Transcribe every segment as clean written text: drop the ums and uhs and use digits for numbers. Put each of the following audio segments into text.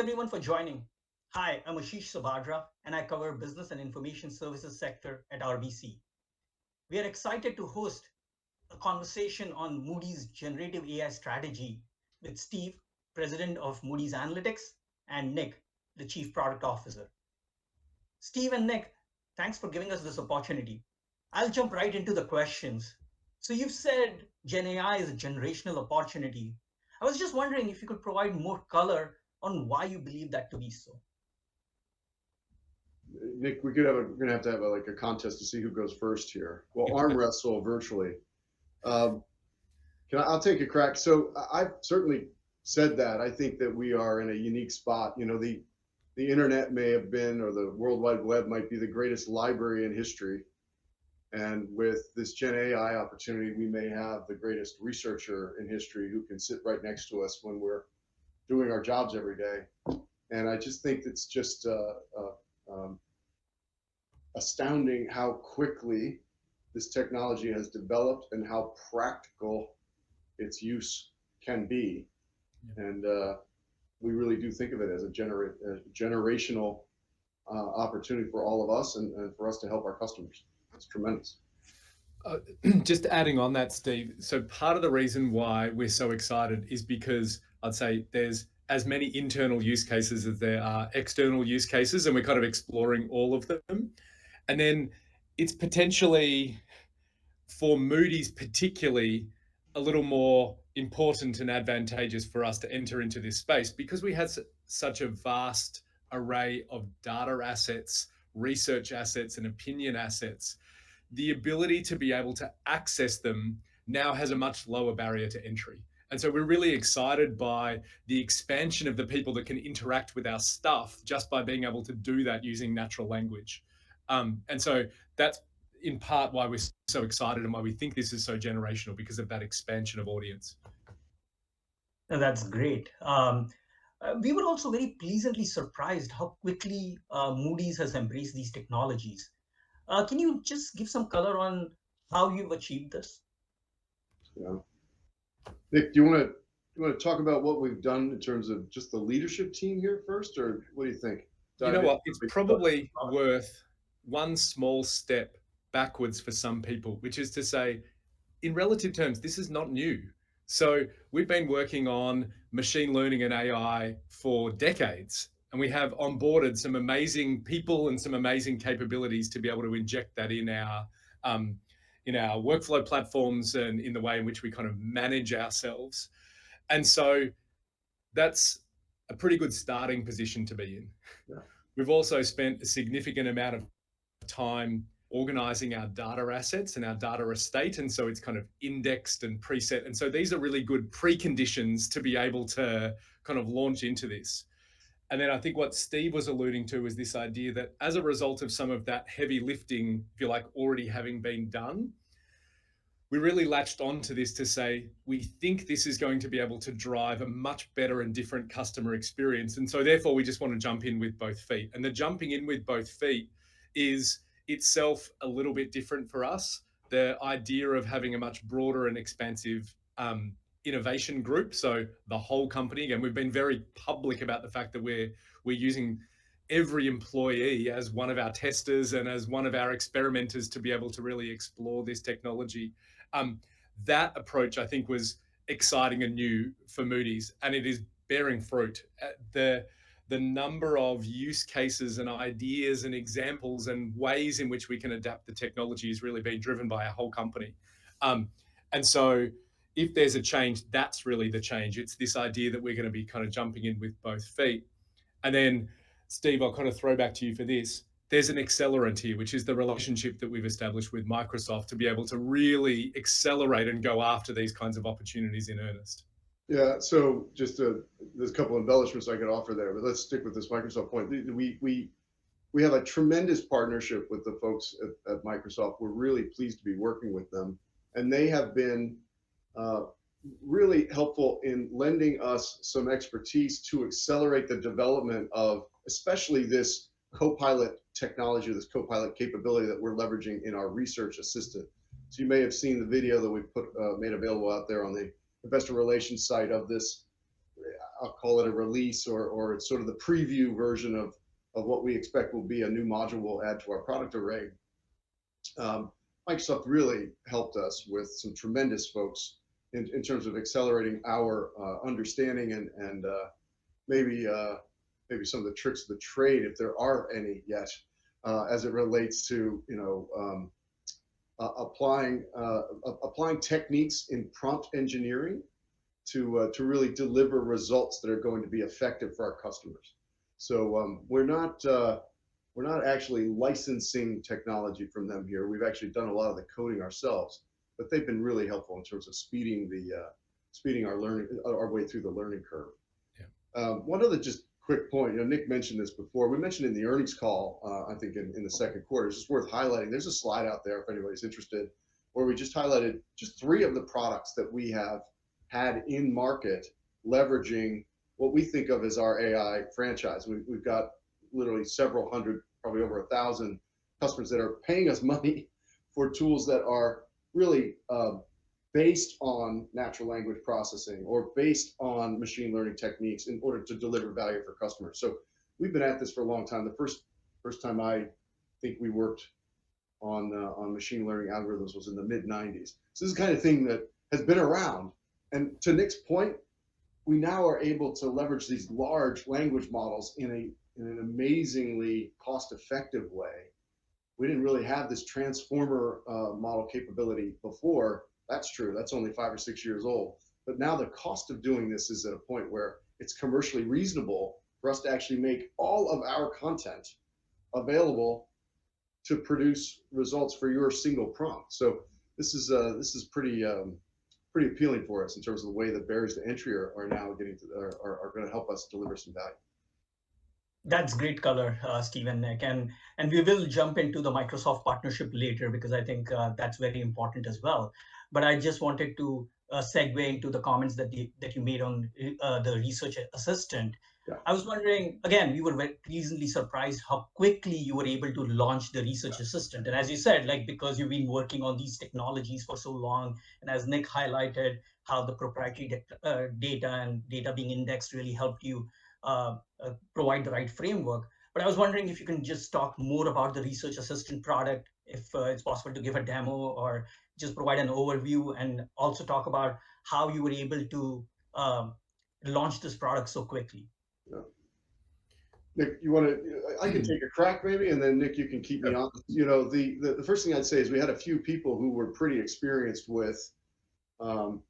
everyone for joining. Hi, I'm Ashish Subhadra, and I cover business and information services sector at RBC. We are excited to host a conversation on Moody's generative AI strategy with Steve, President of Moody's Analytics, and Nick, the Chief Product Officer. Steve and Nick, thanks for giving us this opportunity. I'll jump right into the questions. So you've said Gen AI is a generational opportunity. I was just wondering if you could provide more color on why you believe that to be so. Nick, we're gonna have to have like a contest to see who goes first here. Well, arm wrestle virtually. I'll take a crack. So I've certainly said that. I think that we are in a unique spot. You know, the internet may have been, or the World Wide Web might be the greatest library in history. And with this Gen AI opportunity, we may have the greatest researcher in history who can sit right next to us when we're doing our jobs every day. And I just think it's just astounding how quickly this technology has developed and how practical its use can be. Yeah. And we really do think of it as a generational opportunity for all of us and for us to help our customers. It's tremendous. Just adding on that, Steve, so part of the reason why we're so excited is because I'd say there's as many internal use cases as there are external use cases, and we're kind of exploring all of them. And then it's potentially, for Moody's particularly, a little more important and advantageous for us to enter into this space because we had such a vast array of data assets, research assets, and opinion assets. The ability to be able to access them now has a much lower barrier to entry. And so we're really excited by the expansion of the people that can interact with our stuff just by being able to do that using natural language. And so that's in part why we're so excited and why we think this is so generational, because of that expansion of audience. That's great. We were also very pleasantly surprised how quickly Moody's has embraced these technologies. Can you just give some color on how you've achieved this? Yeah. Nick, do you want to talk about what we've done in terms of just the leadership team here first, or what do you think? You know what? It's probably worth one small step backwards for some people, which is to say, in relative terms, this is not new. So we've been working on machine learning and AI for decades, and we have onboarded some amazing people and some amazing capabilities to be able to inject that in our workflow platforms and in the way in which we kind of manage ourselves. And so that's a pretty good starting position to be in. Yeah. We've also spent a significant amount of time organizing our data assets and our data estate. And so it's kind of indexed and preset. And so these are really good preconditions to be able to kind of launch into this. And then I think what Steve was alluding to is this idea that as a result of some of that heavy lifting, if you like, already having been done, we really latched onto this to say, we think this is going to be able to drive a much better and different customer experience. And so therefore we just want to jump in with both feet. And the jumping in with both feet is itself a little bit different for us. The idea of having a much broader and expansive innovation group. So the whole company, again, we've been very public about the fact that we're using every employee as one of our testers and as one of our experimenters to be able to really explore this technology. That approach, I think, was exciting and new for Moody's, and it is bearing fruit. The number of use cases and ideas and examples and ways in which we can adapt the technology is really being driven by our whole company. And so if there's a change, that's really the change. It's this idea that we're going to be kind of jumping in with both feet. And then, Steve, I'll kind of throw back to you for this. There's an accelerant here, which is the relationship that we've established with Microsoft to be able to really accelerate and go after these kinds of opportunities in earnest. Yeah, so just there's a couple of embellishments I could offer there, but let's stick with this Microsoft point. We have a tremendous partnership with the folks at Microsoft. We're really pleased to be working with them, and they have been really helpful in lending us some expertise to accelerate the development of especially this Copilot technology, this Copilot capability that we're leveraging in our research assistant. So you may have seen the video that we made available out there on the investor relations site of this. I'll call it a release, or it's sort of the preview version of what we expect will be a new module we'll add to our product array. Microsoft really helped us with some tremendous folks in terms of accelerating our understanding and maybe some of the tricks of the trade, if there are any yet, as it relates to applying techniques in prompt engineering to really deliver results that are going to be effective for our customers. So we're not actually licensing technology from them here. We've actually done a lot of the coding ourselves, but they've been really helpful in terms of speeding our way through the learning curve. Yeah. One other just quick point, Nick mentioned this before. We mentioned in the earnings call, I think in the second quarter. It's just worth highlighting. There's a slide out there if anybody's interested, where we just highlighted just 3 of the products that we have had in market, leveraging what we think of as our AI franchise. We've got literally several hundred, probably over 1,000 customers that are paying us money for tools that are really based on natural language processing or based on machine learning techniques in order to deliver value for customers. So we've been at this for a long time. The first time I think we worked on machine learning algorithms was in the mid-90s. So this is the kind of thing that has been around. And to Nick's point, we now are able to leverage these large language models in an amazingly cost-effective way. We didn't really have this transformer model capability before. That's true. That's only 5 or 6 years old. But now the cost of doing this is at a point where it's commercially reasonable for us to actually make all of our content available to produce results for your single prompt. So this is pretty appealing for us in terms of the way the barriers to entry are now are going to help us deliver some value. That's great color, Steve and Nick, and we will jump into the Microsoft partnership later because I think that's very important as well. But I just wanted to segue into the comments that you made on the research assistant. Yeah. I was wondering, again, we were very pleasantly surprised how quickly you were able to launch the research assistant. And as you said, because you've been working on these technologies for so long, and as Nick highlighted, how the proprietary data and data being indexed really helped you provide the right framework. But I was wondering if you can just talk more about the research assistant product, if it's possible to give a demo or just provide an overview, and also talk about how you were able to launch this product so quickly. Yeah. Nick, I can take a crack maybe, and then Nick, you can keep me on. The first thing I'd say is we had a few people who were pretty experienced with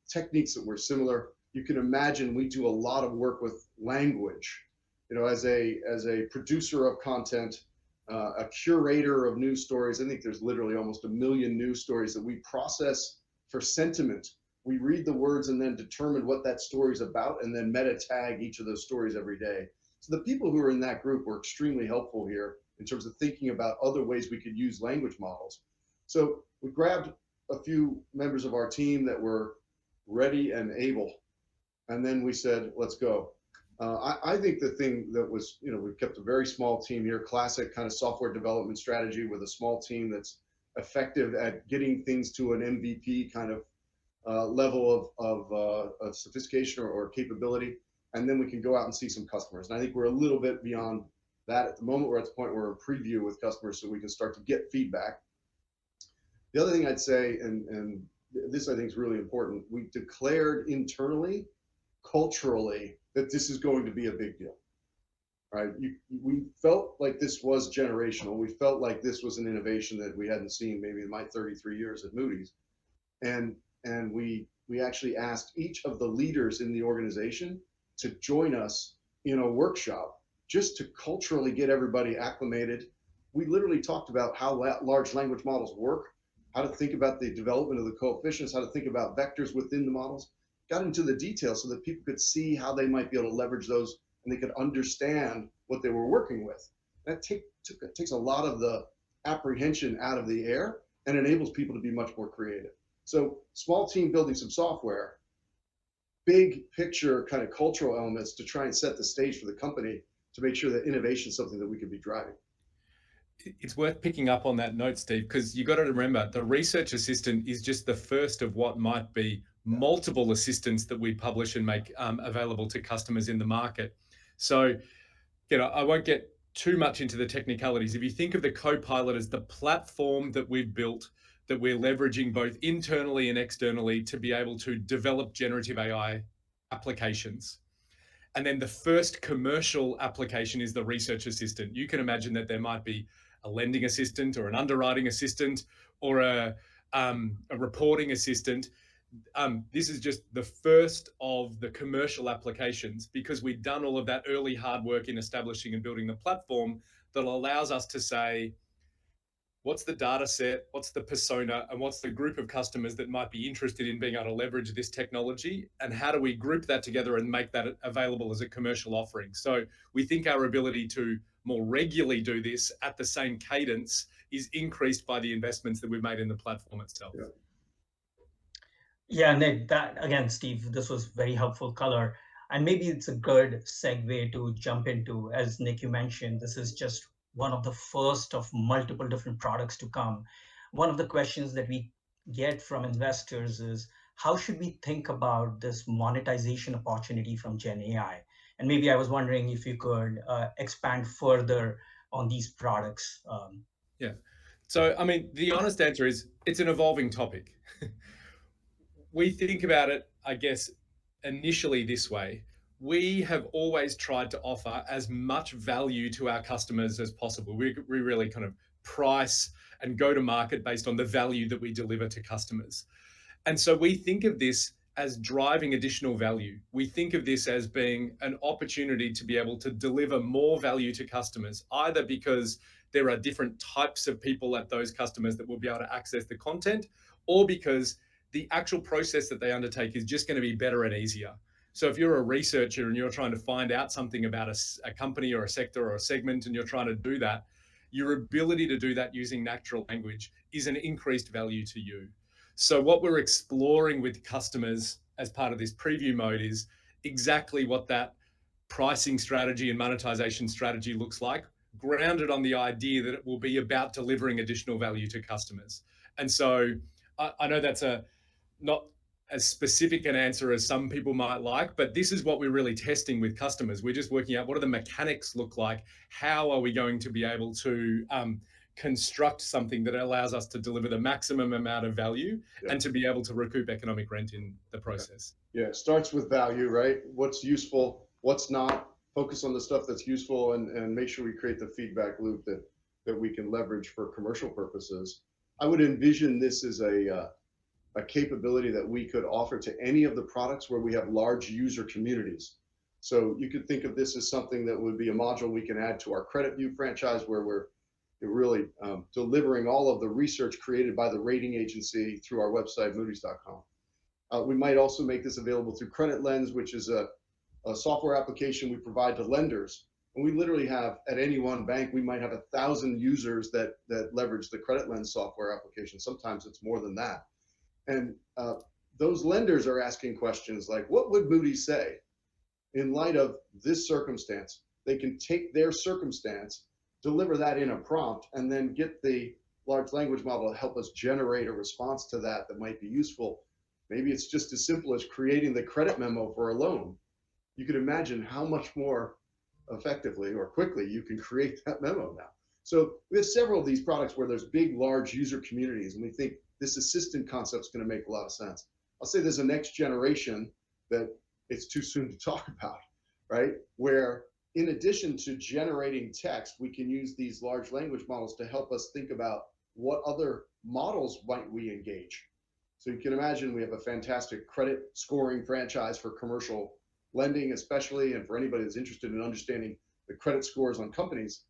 techniques that were similar. You can imagine we do a lot of work with language, as a producer of content, a curator of news stories. I think there's literally almost 1 million news stories that we process for sentiment. We read the words and then determine what that story is about, and then meta tag each of those stories every day. So the people who are in that group were extremely helpful here in terms of thinking about other ways we could use language models. So we grabbed a few members of our team that were ready and able, and then we said, let's go. I think the thing that was, we've kept a very small team here, classic kind of software development strategy with a small team that's effective at getting things to an MVP kind of level of sophistication or capability, and then we can go out and see some customers. And I think we're a little bit beyond that at the moment. We're at the point where we're in preview with customers so we can start to get feedback. The other thing I'd say, and this I think is really important, we declared internally, culturally, that this is going to be a big deal, right? We felt like this was generational. We felt like this was an innovation that we hadn't seen maybe in my 33 years at Moody's. And we actually asked each of the leaders in the organization to join us in a workshop just to culturally get everybody acclimated. We literally talked about how large language models work, how to think about the development of the coefficients, how to think about vectors within the models, got into the details so that people could see how they might be able to leverage those and they could understand what they were working with. That takes a lot of the apprehension out of the air and enables people to be much more creative. So small team building some software, big picture kind of cultural elements to try and set the stage for the company to make sure that innovation is something that we could be driving. It's worth picking up on that note, Steve, because you got to remember the research assistant is just the first of what might be multiple assistants that we publish and make available to customers in the market. So, I won't get too much into the technicalities. If you think of the Copilot as the platform that we've built, that we're leveraging both internally and externally to be able to develop generative AI applications. And then the first commercial application is the research assistant. You can imagine that there might be a lending assistant or an underwriting assistant or a reporting assistant. This is just the first of the commercial applications, because we've done all of that early hard work in establishing and building the platform that allows us to say, what's the data set, what's the persona, and what's the group of customers that might be interested in being able to leverage this technology, and how do we group that together and make that available as a commercial offering. So we think our ability to more regularly do this at the same cadence is increased by the investments that we've made in the platform itself. Yeah, Nick, that again, Steve, this was very helpful color. And maybe it's a good segue to jump into, as Nick, you mentioned, this is just one of the first of multiple different products to come. One of the questions that we get from investors is, how should we think about this monetization opportunity from Gen AI? And maybe I was wondering if you could expand further on these products. Yeah. So, I mean, the honest answer is it's an evolving topic. We think about it, I guess, initially this way. We have always tried to offer as much value to our customers as possible. We really kind of price and go to market based on the value that we deliver to customers. And so we think of this as driving additional value. We think of this as being an opportunity to be able to deliver more value to customers, either because there are different types of people at those customers that will be able to access the content, or because the actual process that they undertake is just going to be better and easier. So if you're a researcher and you're trying to find out something about a company or a sector or a segment, and you're trying to do that, your ability to do that using natural language is an increased value to you. So what we're exploring with customers as part of this preview mode is exactly what that pricing strategy and monetization strategy looks like, grounded on the idea that it will be about delivering additional value to customers. And so I know that's not as specific an answer as some people might like, but this is what we're really testing with customers. We're just working out, what do the mechanics look like? How are we going to be able to construct something that allows us to deliver the maximum amount of value and to be able to recoup economic rent in the process? Yeah, it starts with value, right? What's useful, what's not. Focus on the stuff that's useful, and make sure we create the feedback loop that we can leverage for commercial purposes. I would envision this as a capability that we could offer to any of the products where we have large user communities. So you could think of this as something that would be a module we can add to our CreditView franchise, where we're really delivering all of the research created by the rating agency through our website, moodys.com. We might also make this available through Credit Lens, which is a software application we provide to lenders. And we literally have, at any one bank, we might have 1,000 users that leverage the Credit Lens software application. Sometimes it's more than that. And those lenders are asking questions like, what would Moody say in light of this circumstance? They can take their circumstance, deliver that in a prompt, and then get the large language model to help us generate a response to that might be useful. Maybe it's just as simple as creating the credit memo for a loan. You can imagine how much more effectively or quickly you can create that memo now. So we have several of these products where there's big, large user communities, and we think this assistant concept is going to make a lot of sense. I'll say there's a next generation that it's too soon to talk about, right? Where in addition to generating text, we can use these large language models to help us think about what other models might we engage. So you can imagine we have a fantastic credit scoring franchise for commercial lending, especially, and for anybody that's interested in understanding the credit scores on companies.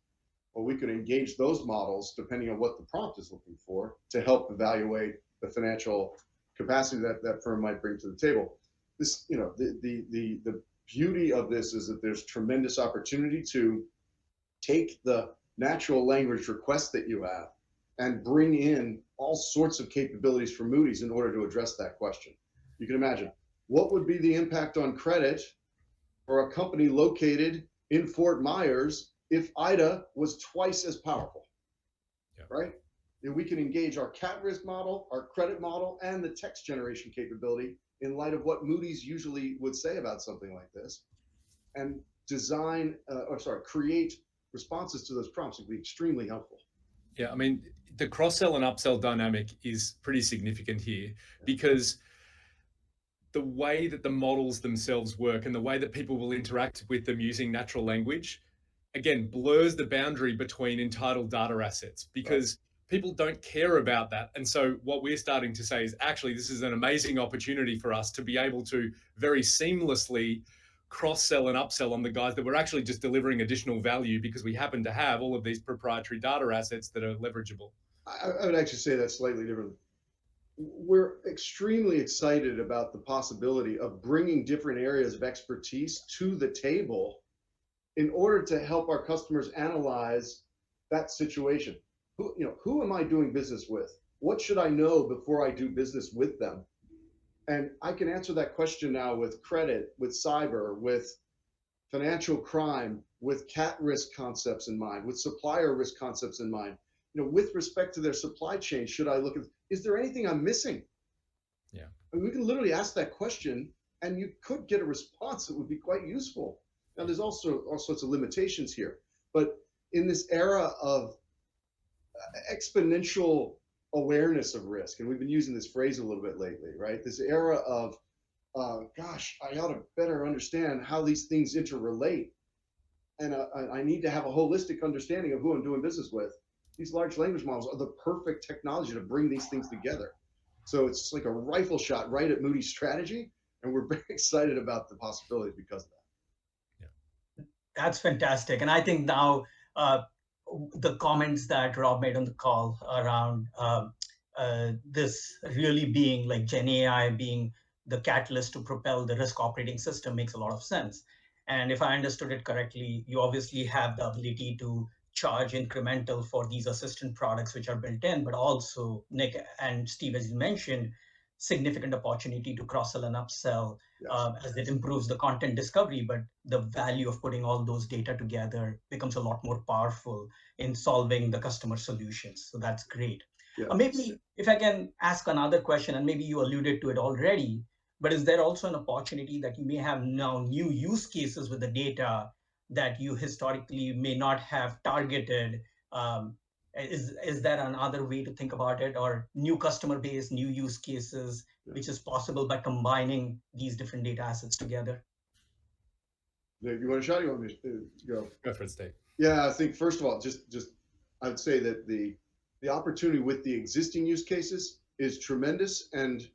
Well, we could engage those models, depending on what the prompt is looking for, to help evaluate the financial capacity that firm might bring to the table. This, the beauty of this is that there's tremendous opportunity to take the natural language requests that you have and bring in all sorts of capabilities for Moody's in order to address that question. You can imagine, what would be the impact on credit for a company located in Fort Myers if IDA was twice as powerful, right? And we can engage our cat risk model, our credit model, and the text generation capability in light of what Moody's usually would say about something like this, and create responses to those prompts would be extremely helpful. Yeah, I mean, the cross-sell and upsell dynamic is pretty significant here, because the way that the models themselves work and the way that people will interact with them using natural language, again, blurs the boundary between entitled data assets, because people don't care about that. And so what we're starting to say is, actually, this is an amazing opportunity for us to be able to very seamlessly cross-sell and upsell on the guys that we're actually just delivering additional value because we happen to have all of these proprietary data assets that are leverageable. I would actually say that's slightly different. We're extremely excited about the possibility of bringing different areas of expertise to the table in order to help our customers analyze that situation. Who am I doing business with? What should I know before I do business with them? And I can answer that question now with credit, with cyber, with financial crime, with cat risk concepts in mind, with supplier risk concepts in mind. With respect to their supply chain, should I look at, is there anything I'm missing? Yeah. I mean, we can literally ask that question and you could get a response that would be quite useful. Now, there's also all sorts of limitations here, but in this era of exponential awareness of risk, and we've been using this phrase a little bit lately, right? This era of, gosh, I ought to better understand how these things interrelate, and I need to have a holistic understanding of who I'm doing business with. These large language models are the perfect technology to bring these things together. So it's like a rifle shot right at Moody's strategy, and we're very excited about the possibilities because of that. Yeah. That's fantastic. And I think now the comments that Rob made on the call around this really being like Gen AI being the catalyst to propel the risk operating system makes a lot of sense. And if I understood it correctly, you obviously have the ability to charge incremental for these assistant products which are built in, but also Nick and Steve, as you mentioned, significant opportunity to cross-sell and upsell as it improves the content discovery, but the value of putting all those data together becomes a lot more powerful in solving the customer solutions. So that's great. Maybe if I can ask another question, and maybe you alluded to it already, but is there also an opportunity that you may have now new use cases with the data that you historically may not have targeted? Is that another way to think about it, or new customer base, new use cases, which is possible by combining these different data assets together? You want a shot? You want me to go? Go for it, Steve. Yeah, I think first of all, just I'd say that the opportunity with the existing use cases is tremendous and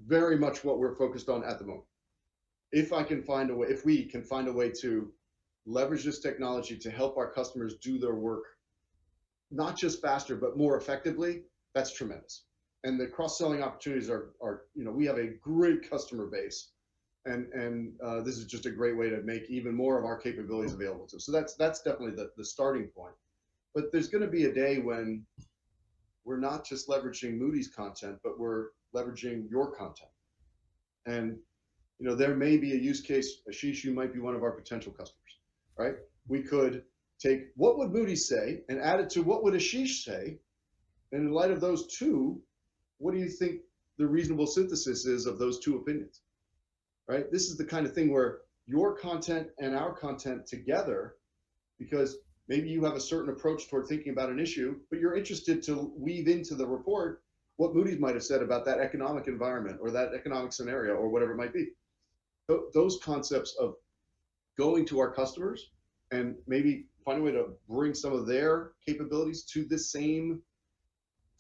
very much what we're focused on at the moment. If we can find a way to leverage this technology to help our customers do their work, not just faster, but more effectively, that's tremendous. And the cross-selling opportunities are we have a great customer base, and this is just a great way to make even more of our capabilities available to us. So that's definitely the starting point. But there's going to be a day when we're not just leveraging Moody's content, but we're leveraging your content. And there may be a use case, Ashish, you might be one of our potential customers, right? We could take what would Moody's say and add it to what would Ashish say. And in light of those two, what do you think the reasonable synthesis is of those two opinions, right? This is the kind of thing where your content and our content together, because maybe you have a certain approach toward thinking about an issue, but you're interested to weave into the report what Moody's might have said about that economic environment or that economic scenario or whatever it might be. Those concepts of going to our customers and maybe find a way to bring some of their capabilities to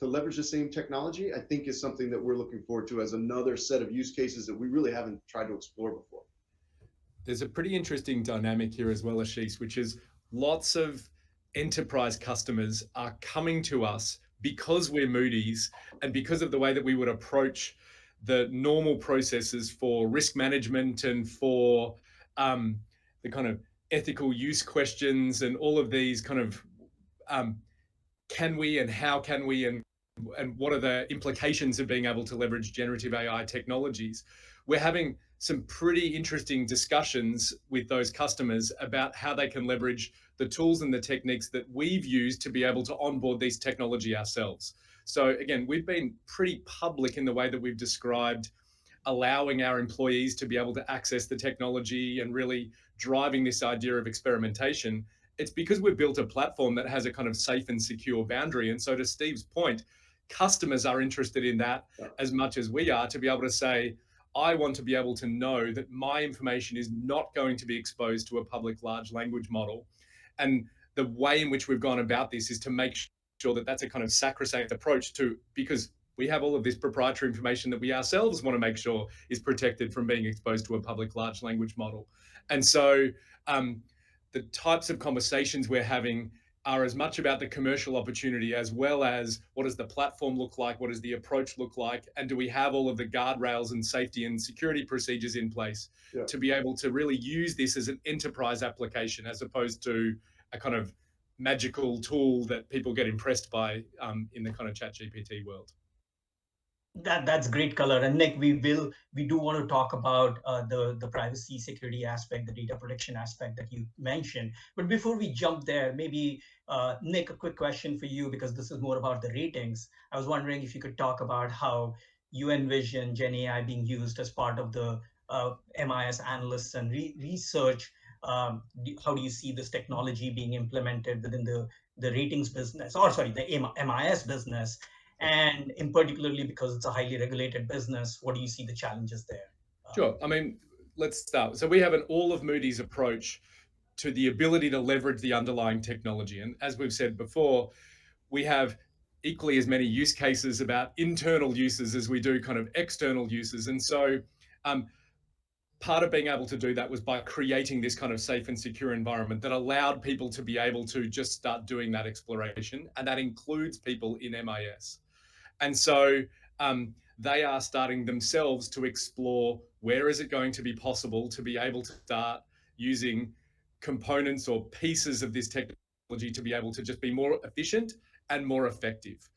leverage the same technology, I think is something that we're looking forward to as another set of use cases that we really haven't tried to explore before. There's a pretty interesting dynamic here as well, Ashish, which is lots of enterprise customers are coming to us because we're Moody's and because of the way that we would approach the normal processes for risk management and for the kind of ethical use questions and all of these kind of can we and how can we and what are the implications of being able to leverage generative AI technologies. We're having some pretty interesting discussions with those customers about how they can leverage the tools and the techniques that we've used to be able to onboard these technology ourselves. So again, we've been pretty public in the way that we've described allowing our employees to be able to access the technology and really driving this idea of experimentation, it's because we've built a platform that has a kind of safe and secure boundary. And so, to Steve's point, customers are interested in that as much as we are, to be able to say, I want to be able to know that my information is not going to be exposed to a public large language model. And the way in which we've gone about this is to make sure that that's a kind of sacrosanct approach to, because we have all of this proprietary information that we ourselves want to make sure is protected from being exposed to a public large language model. And so the types of conversations we're having are as much about the commercial opportunity as well as what does the platform look like, what does the approach look like, and do we have all of the guardrails and safety and security procedures in place to be able to really use this as an enterprise application as opposed to a kind of magical tool that people get impressed by in the kind of ChatGPT world. That's great color. And Nick, we do want to talk about the privacy security aspect, the data protection aspect that you mentioned. But before we jump there, maybe Nick, a quick question for you, because this is more about the ratings. I was wondering if you could talk about how you envision Gen AI being used as part of the MIS analysts and research. How do you see this technology being implemented within the ratings business, or sorry, the MIS business? And in particularly because it's a highly regulated business, what do you see the challenges there? Sure. I mean, let's start. So we have an all of Moody's approach to the ability to leverage the underlying technology. And as we've said before, we have equally as many use cases about internal uses as we do kind of external uses. And so part of being able to do that was by creating this kind of safe and secure environment that allowed people to be able to just start doing that exploration. And that includes people in MIS. And so they are starting themselves to explore where is it going to be possible to be able to start using components or pieces of this technology to be able to just be more efficient and more effective.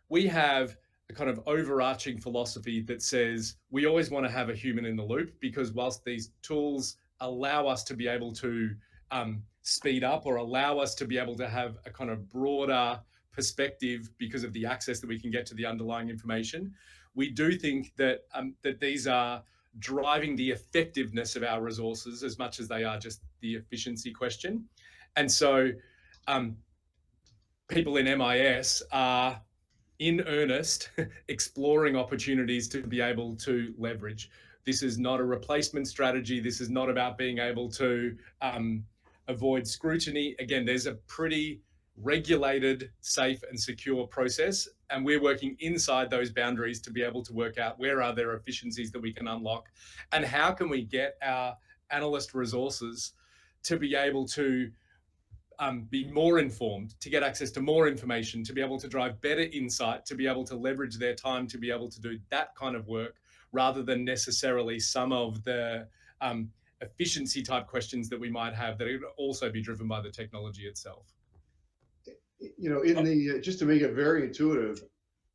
We have a kind of overarching philosophy that says we always want to have a human in the loop, because whilst these tools allow us to be able to speed up or allow us to be able to have a kind of broader perspective because of the access that we can get to the underlying information, we do think that that these are driving the effectiveness of our resources as much as they are just the efficiency question. And so people in MIS are in earnest exploring opportunities to be able to leverage. This is not a replacement strategy. This is not about being able to avoid scrutiny. Again, there's a pretty regulated, safe and secure process, and we're working inside those boundaries to be able to work out where are there efficiencies that we can unlock, and how can we get our analyst resources to be able to be more informed, to get access to more information, to be able to drive better insight, to be able to leverage their time to be able to do that kind of work, rather than necessarily some of the efficiency type questions that we might have that would also be driven by the technology itself. You know, in the just to make it very intuitive,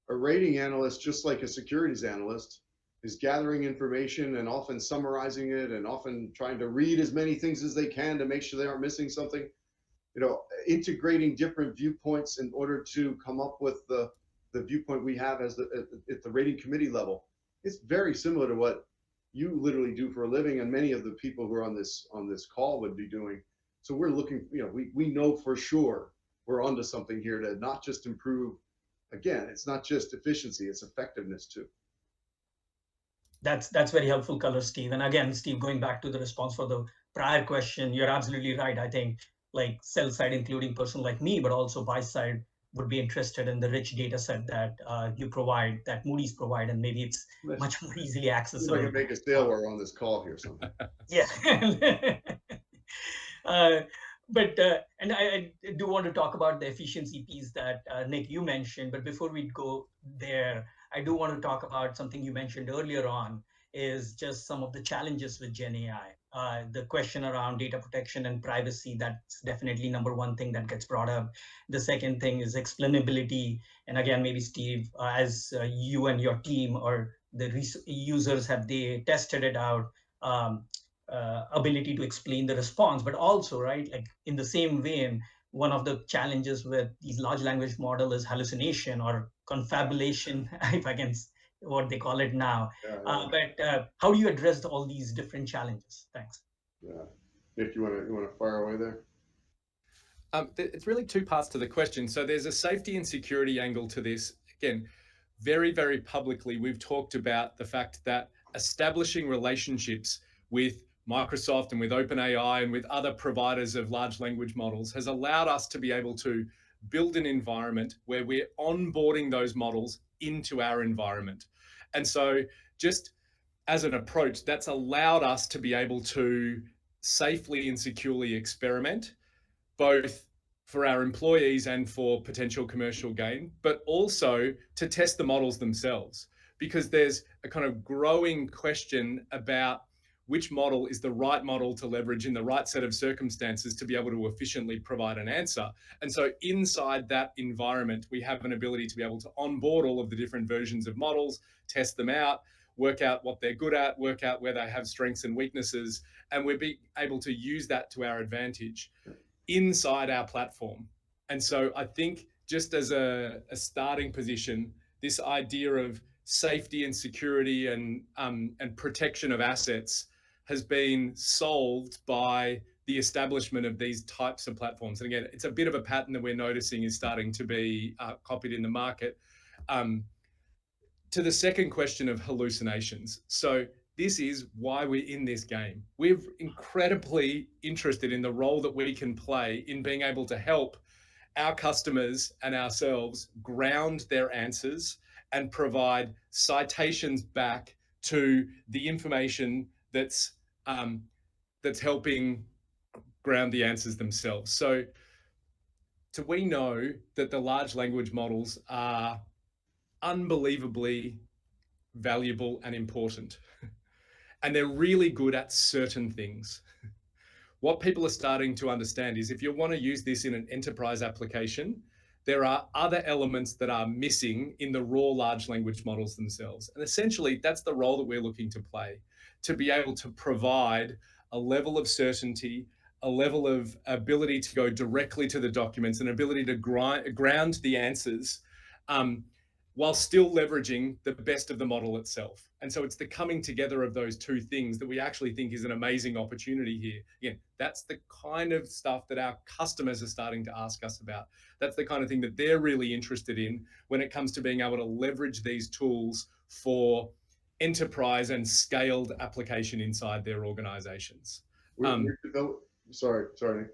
a rating analyst, just like a securities analyst, is gathering information and often summarizing it and often trying to read as many things as they can to make sure they aren't missing something. You know, integrating different viewpoints in order to come up with the viewpoint we have as at the rating committee level. It's very similar to what you literally do for a living, and many of the people who are on this call would be doing. So we're looking, you know, we know for sure we're onto something here to not just improve. Again, it's not just efficiency, it's effectiveness too. That's very helpful color, Steve. And again, Steve, going back to the response for the prior question, you're absolutely right. I think like sell side, including person like me, but also buy side would be interested in the rich data set that you provide, that Moody's provide, and maybe it's much more easily accessible. I can make a sale while we're on this call here sometime. Yeah. But and I do want to talk about the efficiency piece that Nick, you mentioned. But before we go there, I do want to talk about something you mentioned earlier on, is just some of the challenges with Gen AI. The question around data protection and privacy, that's definitely number one thing that gets brought up. The second thing is explainability. And again, maybe Steve, as you and your team or the users, have they tested it out? Ability to explain the response, but also, right, like in the same vein, one of the challenges with these large language model is hallucination or confabulation, if I can what they call it now. Yeah. But how do you address all these different challenges? Thanks. Yeah. Nick, you want to fire away there? It's really two parts to the question. So there's a safety and security angle to this. Again, very, very publicly, we've talked about the fact that establishing relationships with Microsoft and with OpenAI and with other providers of large language models has allowed us to be able to build an environment where we're onboarding those models into our environment. And so just as an approach, that's allowed us to be able to safely and securely experiment, both for our employees and for potential commercial gain, but also to test the models themselves. Because there's a kind of growing question about which model is the right model to leverage in the right set of circumstances to be able to efficiently provide an answer. And so inside that environment, we have an ability to be able to onboard all of the different versions of models, test them out, work out what they're good at, work out where they have strengths and weaknesses, and we're being able to use that to our advantage inside our platform. And so I think just as a starting position, this idea of safety and security and protection of assets has been solved by the establishment of these types of platforms. And again, it's a bit of a pattern that we're noticing is starting to be copied in the market. To the second question of hallucinations. So this is why we're in this game. We're incredibly interested in the role that we can play in being able to help our customers and ourselves ground their answers and provide citations back to the information that's helping ground the answers themselves. So we know that the large language models are unbelievably valuable and important. And they're really good at certain things. What people are starting to understand is if you want to use this in an enterprise application, there are other elements that are missing in the raw large language models themselves. And essentially, that's the role that we're looking to play, to be able to provide a level of certainty, a level of ability to go directly to the documents, an ability to ground the answers, while still leveraging the best of the model itself. And so it's the coming together of those two things that we actually think is an amazing opportunity here. Again, that's the kind of stuff that our customers are starting to ask us about. That's the kind of thing that they're really interested in when it comes to being able to leverage these tools for enterprise and scaled application inside their organizations. Sorry.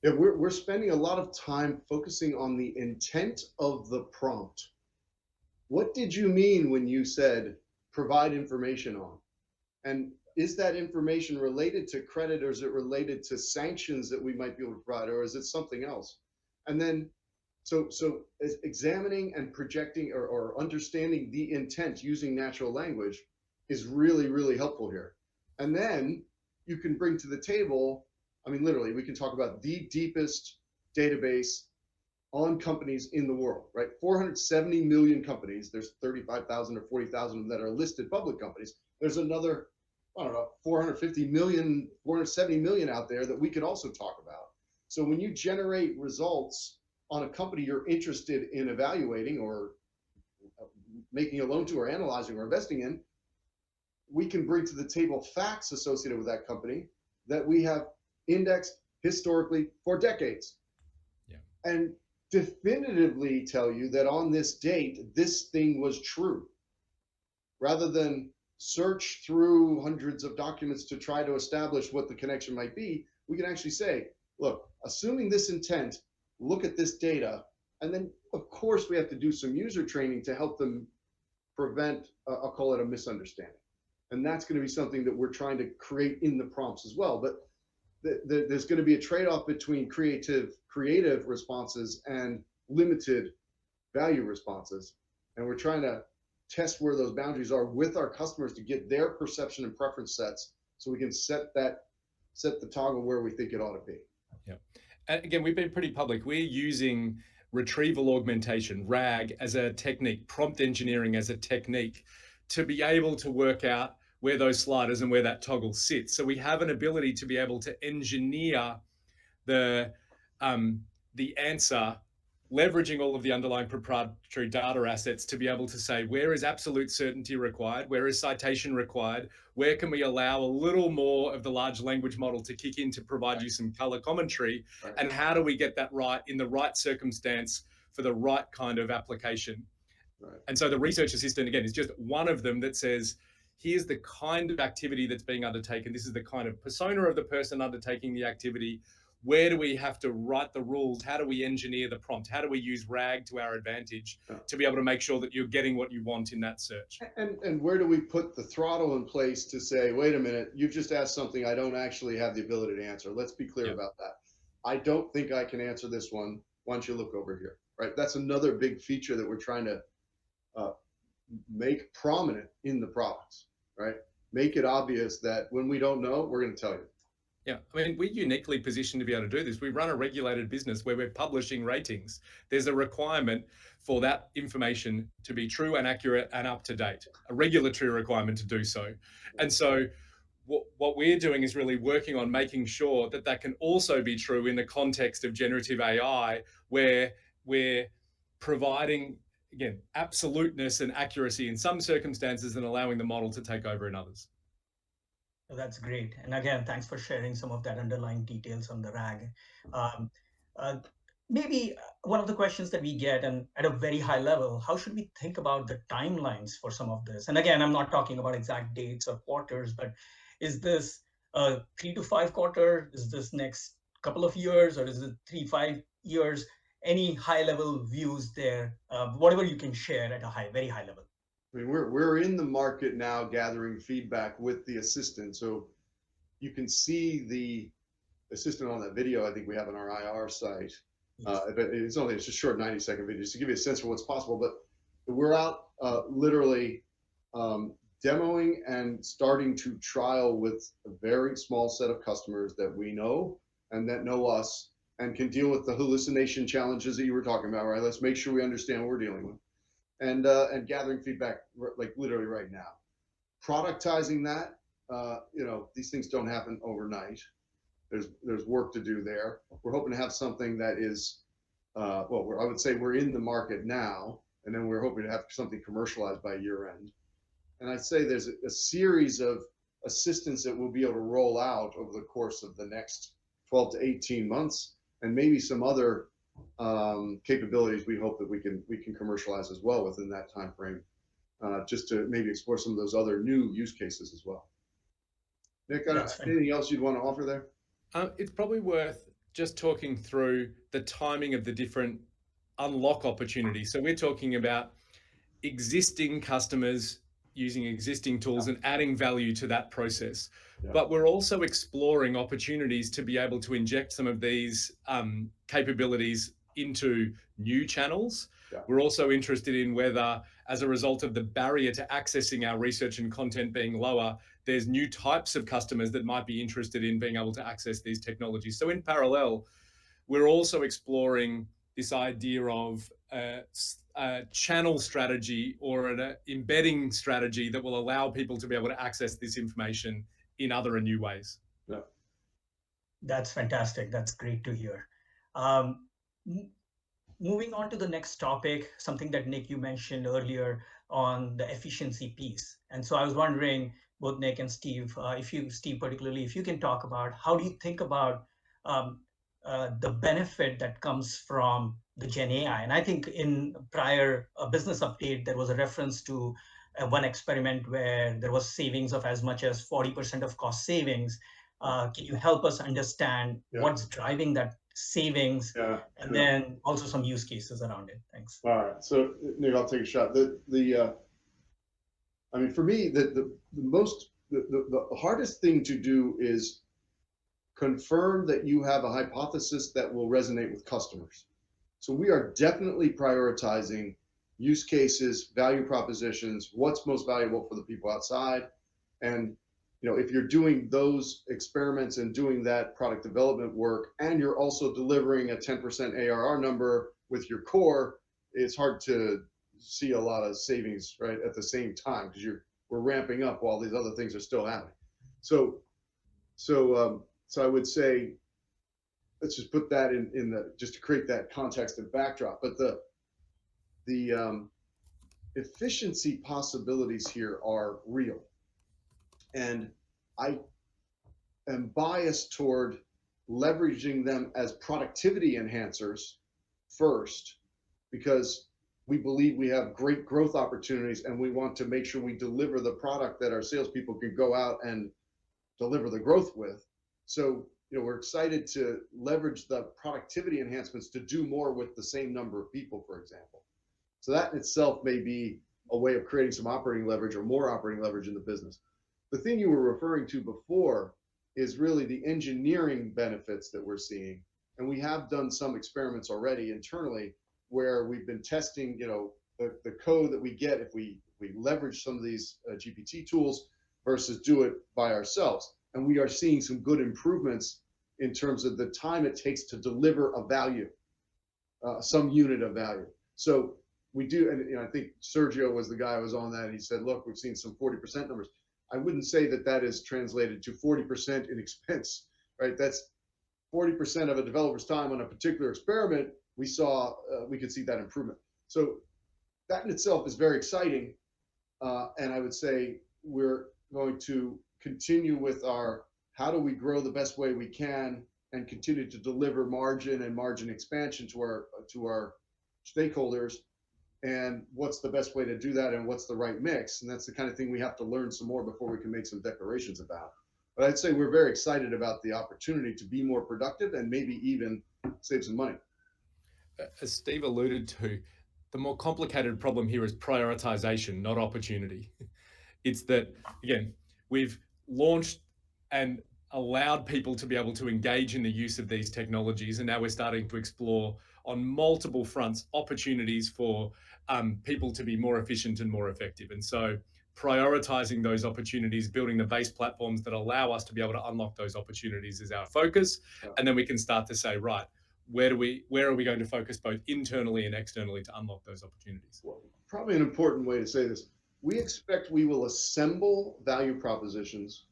Yeah, we're spending a lot of time focusing on the intent of the prompt. What did you mean when you said provide information on? And is that information related to credit, or is it related to sanctions that we might be able to provide, or is it something else? And then, so examining and projecting or understanding the intent using natural language is really, really helpful here. And then you can bring to the table, I mean, literally, we can talk about the deepest database on companies in the world, right? 470 million companies. There's 35,000 or 40,000 that are listed public companies. There's another, I don't know, 450 million, 470 million out there that we could also talk about. So when you generate results on a company you're interested in evaluating or making a loan to or analyzing or investing in, we can bring to the table facts associated with that company that we have indexed historically for decades. Yeah. And definitively tell you that on this date, this thing was true, rather than search through hundreds of documents to try to establish what the connection might be. We can actually say, look, assuming this intent, look at this data. And then of course we have to do some user training to help them prevent, I'll call it a misunderstanding. And that's going to be something that we're trying to create in the prompts as well. But there's going to be a trade-off between creative responses and limited value responses. And we're trying to test where those boundaries are with our customers to get their perception and preference sets so we can set the toggle where we think it ought to be. Yeah. And again, we've been pretty public. We're using retrieval augmentation, RAG, as a technique, prompt engineering as a technique to be able to work out where those sliders and where that toggle sits. So we have an ability to be able to engineer the answer leveraging all of the underlying proprietary data assets to be able to say, where is absolute certainty required? Where is citation required? Where can we allow a little more of the large language model to kick in to provide you some color commentary? Right. And how do we get that right in the right circumstance for the right kind of application? Right. And so the research assistant, again, is just one of them that says, here's the kind of activity that's being undertaken. This is the kind of persona of the person undertaking the activity. Where do we have to write the rules? How do we engineer the prompt? How do we use RAG to our advantage to be able to make sure that you're getting what you want in that search? And where do we put the throttle in place to say, wait a minute, you've just asked something I don't actually have the ability to answer. Let's be clear about that. I don't think I can answer this one. Why don't you look over here, right? That's another big feature that we're trying to make prominent in the products, right? Make it obvious that when we don't know, we're going to tell you. Yeah, I mean, we're uniquely positioned to be able to do this. We run a regulated business where we're publishing ratings. There's a requirement for that information to be true and accurate and up to date, a regulatory requirement to do so. And so what we're doing is really working on making sure that that can also be true in the context of generative AI, where we're providing, again, absoluteness and accuracy in some circumstances and allowing the model to take over in others. That's great. And again, thanks for sharing some of that underlying details on the RAG. Maybe one of the questions that we get, and at a very high level, how should we think about the timelines for some of this? And again, I'm not talking about exact dates or quarters, but is this 3 to 5 quarter? Is this next couple of years, or is it 3-5 years? Any high level views there? Whatever you can share at a very high level. I mean, we're in the market now gathering feedback with the assistant. So you can see the assistant on that video I think we have on our IR site. Yes. It's a short 90-second video just to give you a sense for what's possible. But we're out literally demoing and starting to trial with a very small set of customers that we know and that know us and can deal with the hallucination challenges that you were talking about, right? Let's make sure we understand what we're dealing with. And gathering feedback like literally right now. Productizing that, these things don't happen overnight. There's work to do there. We're hoping to have something that is, I would say we're in the market now, and then we're hoping to have something commercialized by year end. And I'd say there's a series of assistants that we'll be able to roll out over the course of the next 12 to 18 months, and maybe some other capabilities we hope that we can commercialize as well within that time frame, just to maybe explore some of those other new use cases as well. Nick, anything else you'd want to offer there? It's probably worth just talking through the timing of the different unlock opportunities. So we're talking about existing customers using existing tools and adding value to that process. But we're also exploring opportunities to be able to inject some of these capabilities into new channels. We're also interested in whether, as a result of the barrier to accessing our research and content being lower, there's new types of customers that might be interested in being able to access these technologies. So in parallel, we're also exploring this idea of a channel strategy or an embedding strategy that will allow people to be able to access this information in other and new ways. Yeah. That's fantastic. That's great to hear. Moving on to the next topic, something that Nick, you mentioned earlier on the efficiency piece. And so I was wondering, both Nick and Steve, Steve particularly, if you can talk about how do you think about the benefit that comes from the Gen AI? And I think in prior business update, there was a reference to one experiment where there was savings of as much as 40% of cost savings. Can you help us understand what's driving that savings, and then also some use cases around it? Thanks. All right, so Nick, I'll take a shot. I mean, for me, the hardest thing to do is confirm that you have a hypothesis that will resonate with customers. So we are definitely prioritizing use cases, value propositions, what's most valuable for the people outside. And if you're doing those experiments and doing that product development work, and you're also delivering a 10% ARR number with your core, it's hard to see a lot of savings right at the same time, because we're ramping up while these other things are still happening. So I would say let's just put that in the, just to create that context and backdrop. But the efficiency possibilities here are real. And I am biased toward leveraging them as productivity enhancers first, because we believe we have great growth opportunities and we want to make sure we deliver the product that our salespeople can go out and deliver the growth with. So, we're excited to leverage the productivity enhancements to do more with the same number of people, for example. So that in itself may be a way of creating some operating leverage or more operating leverage in the business. The thing you were referring to before is really the engineering benefits that we're seeing. And we have done some experiments already internally where we've been testing, the code that we get if we leverage some of these GPT tools versus do it by ourselves. And we are seeing some good improvements in terms of the time it takes to deliver a value, some unit of value. So we do, and I think Sergio was the guy who was on that. And he said, look, we've seen some 40% numbers. I wouldn't say that that is translated to 40% in expense, right? That's 40% of a developer's time on a particular experiment. We could see that improvement. So that in itself is very exciting. And I would say we're going to continue with our, how do we grow the best way we can and continue to deliver margin and margin expansion to our stakeholders, and what's the best way to do that and what's the right mix. And that's the kind of thing we have to learn some more before we can make some declarations about. But I'd say we're very excited about the opportunity to be more productive and maybe even save some money. As Steve alluded to, the more complicated problem here is prioritization, not opportunity. It's that, again, we've launched and allowed people to be able to engage in the use of these technologies. And now we're starting to explore on multiple fronts opportunities for people to be more efficient and more effective. And so prioritizing those opportunities, building the base platforms that allow us to be able to unlock those opportunities is our focus. And then we can start to say, right, where are we going to focus both internally and externally to unlock those opportunities? Well, probably an important way to say this. We expect we will assemble value propositions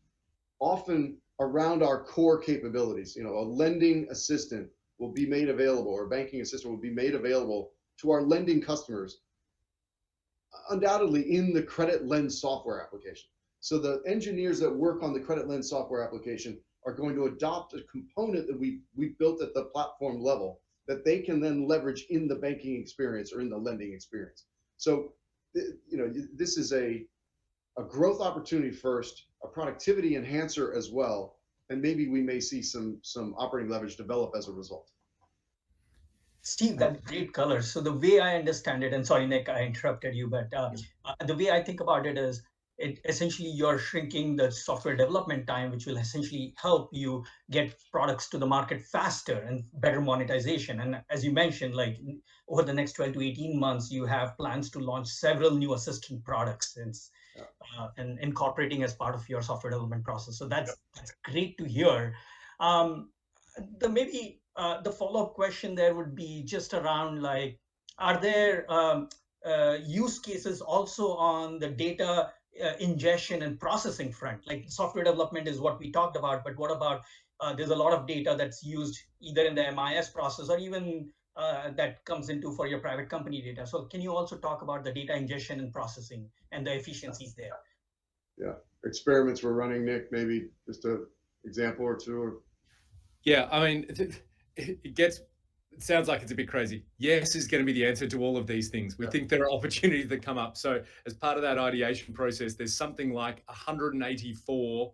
often around our core capabilities. A lending assistant will be made available, or a banking assistant will be made available to our lending customers, undoubtedly in the Credit Lens software application. So the engineers that work on the Credit Lens software application are going to adopt a component that we built at the platform level that they can then leverage in the banking experience or in the lending experience. So, this is a growth opportunity first, a productivity enhancer as well, and maybe we may see some operating leverage develop as a result. Steve, that's great color. So the way I understand it, and sorry, Nick, I interrupted you, but the way I think about it is, essentially you're shrinking the software development time, which will essentially help you get products to the market faster and better monetization. And as you mentioned, like over the next 12 to 18 months, you have plans to launch several new assistant products and incorporating as part of your software development process. So that's great to hear. The follow-up question there would be just around, like, are there use cases also on the data ingestion and processing front? Like software development is what we talked about, but what about there's a lot of data that's used either in the MIS process or even that comes into for your private company data. So can you also talk about the data ingestion and processing and the efficiencies there? Yeah, experiments we're running, Nick, maybe just an example or two. Yeah, I mean, it sounds like it's a bit crazy. Yes is going to be the answer to all of these things. We think there are opportunities that come up. So as part of that ideation process, there's something like 184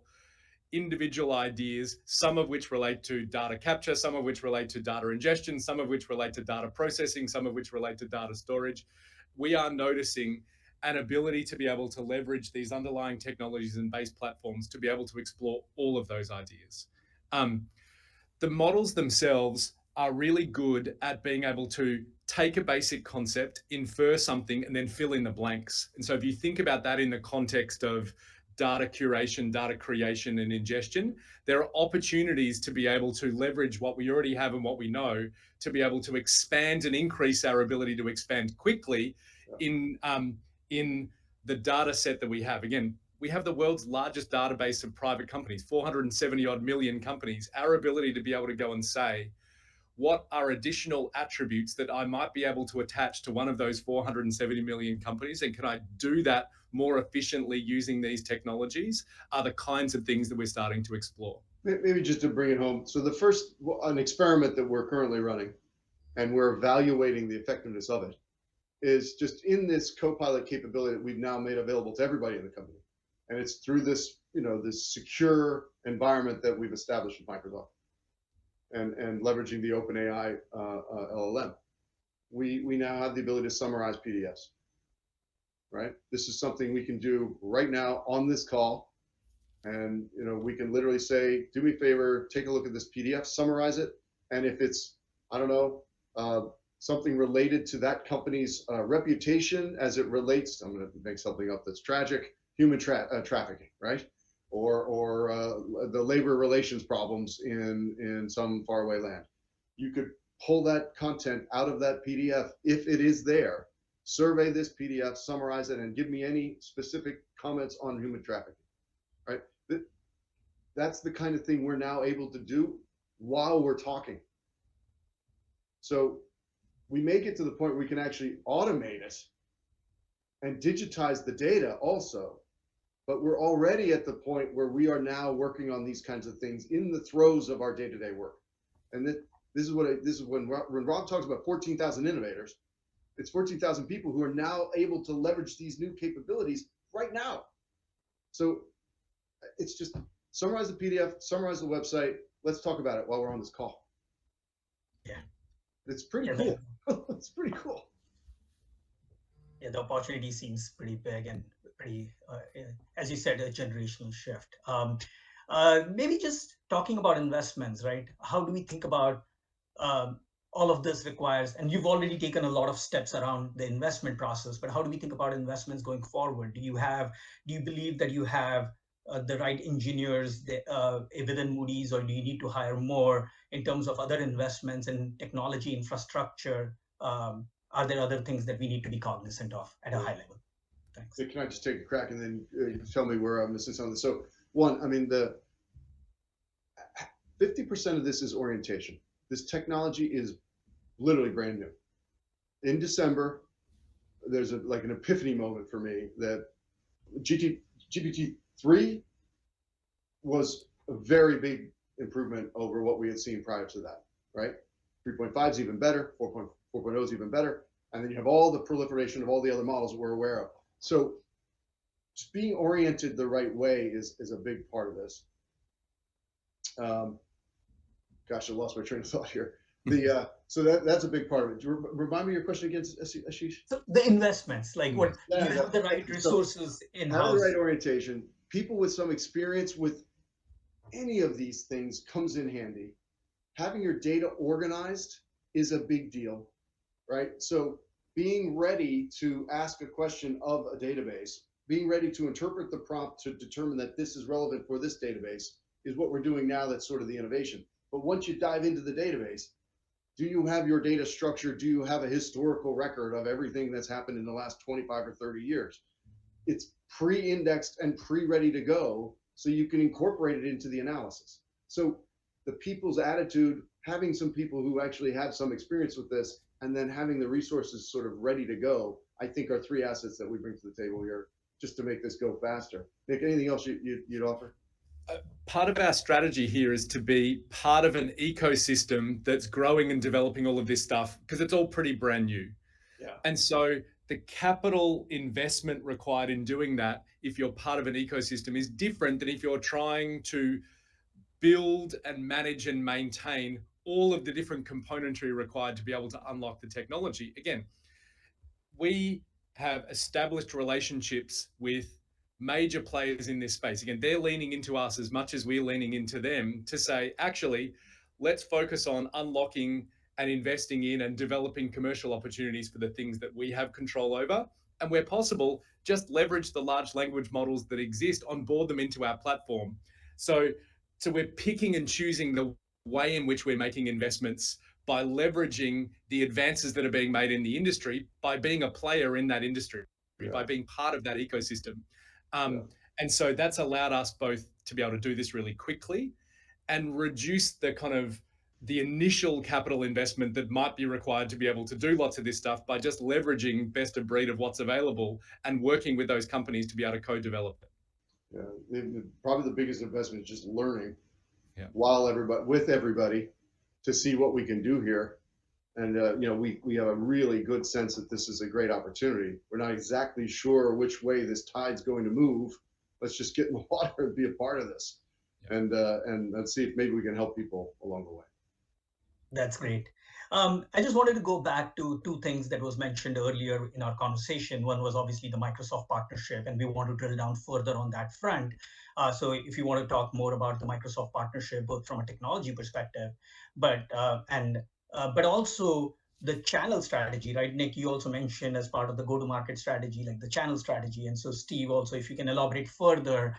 individual ideas, some of which relate to data capture, some of which relate to data ingestion, some of which relate to data processing, some of which relate to data storage. We are noticing an ability to be able to leverage these underlying technologies and base platforms to be able to explore all of those ideas. The models themselves are really good at being able to take a basic concept, infer something, and then fill in the blanks. And so if you think about that in the context of data curation, data creation, and ingestion, there are opportunities to be able to leverage what we already have and what we know to be able to expand and increase our ability to expand quickly in the data set that we have. Again, we have the world's largest database of private companies, 470 odd million companies. Our ability to be able to go and say, what are additional attributes that I might be able to attach to one of those 470 million companies, and can I do that more efficiently using these technologies, are the kinds of things that we're starting to explore. Maybe just to bring it home. So an experiment that we're currently running, and we're evaluating the effectiveness of it, is just in this Copilot capability that we've now made available to everybody in the company. And it's through this, this secure environment that we've established with Microsoft and leveraging the OpenAI LLM. We now have the ability to summarize PDFs, right? This is something we can do right now on this call. And we can literally say, do me a favor, take a look at this PDF, summarize it. And if it's, I don't know, something related to that company's reputation as it relates, I'm going to make something up that's tragic, human trafficking, right? Or the labor relations problems in some faraway land. You could pull that content out of that PDF if it is there, survey this PDF, summarize it, and give me any specific comments on human trafficking, right? That's the kind of thing we're now able to do while we're talking. So we may get to the point where we can actually automate it and digitize the data also, but we're already at the point where we are now working on these kinds of things in the throes of our day-to-day work. And this is when Rob talks about 14,000 innovators, it's 14,000 people who are now able to leverage these new capabilities right now. So it's just summarize the PDF, summarize the website. Let's talk about it while we're on this call. Yeah. It's pretty cool. It's pretty cool. Yeah, the opportunity seems pretty big and pretty, as you said, a generational shift. Maybe just talking about investments, right? How do we think about all of this requires, and you've already taken a lot of steps around the investment process, but how do we think about investments going forward? Do you believe that you have the right engineers within Moody's, or do you need to hire more in terms of other investments in technology infrastructure? Are there other things that we need to be cognizant of at a high level? Thanks. Can I just take a crack and then you tell me where I'm missing something? So one, I mean, the 50% of this is orientation. This technology is literally brand new. In December, there's like an epiphany moment for me that GPT-3 was a very big improvement over what we had seen prior to that, right? 3.5 is even better, 4.0 is even better. And then you have all the proliferation of all the other models that we're aware of. So just being oriented the right way is a big part of this. Gosh, I lost my train of thought here. So that's a big part of it. Remind me your question again, Ashish. So the investments, like what you have the right resources in-house. Have the right orientation. People with some experience with any of these things comes in handy. Having your data organized is a big deal, right? So being ready to ask a question of a database, being ready to interpret the prompt to determine that this is relevant for this database is what we're doing now. That's sort of the innovation. But once you dive into the database, do you have your data structure? Do you have a historical record of everything that's happened in the last 25 or 30 years? It's pre-indexed and pre-ready to go, so you can incorporate it into the analysis. So the people's attitude, having some people who actually have some experience with this, and then having the resources sort of ready to go, I think are three assets that we bring to the table here just to make this go faster. Nick, anything else you'd offer? Part of our strategy here is to be part of an ecosystem that's growing and developing all of this stuff, because it's all pretty brand new. Yeah. And so the capital investment required in doing that, if you're part of an ecosystem, is different than if you're trying to build and manage and maintain all of the different componentry required to be able to unlock the technology. Again, we have established relationships with major players in this space. Again, they're leaning into us as much as we're leaning into them to say, actually, let's focus on unlocking and investing in and developing commercial opportunities for the things that we have control over. And where possible, just leverage the large language models that exist, onboard them into our platform. So we're picking and choosing the way in which we're making investments by leveraging the advances that are being made in the industry, by being a player in that industry, by being part of that ecosystem. And so that's allowed us both to be able to do this really quickly and reduce the kind of the initial capital investment that might be required to be able to do lots of this stuff by just leveraging best of breed of what's available and working with those companies to be able to co-develop it. Yeah, probably the biggest investment is just learning Yeah. with everybody to see what we can do here. And we have a really good sense that this is a great opportunity. We're not exactly sure which way this tide's going to move. Let's just get in the water and be a part of this, Yeah. and let's see if maybe we can help people along the way. That's great. I just wanted to go back to two things that was mentioned earlier in our conversation. One was obviously the Microsoft partnership, and we want to drill down further on that front. So if you want to talk more about the Microsoft partnership, both from a technology perspective, but but also the channel strategy, right? Nick, you also mentioned as part of the go-to-market strategy, like the channel strategy. And so Steve, also, if you can elaborate further,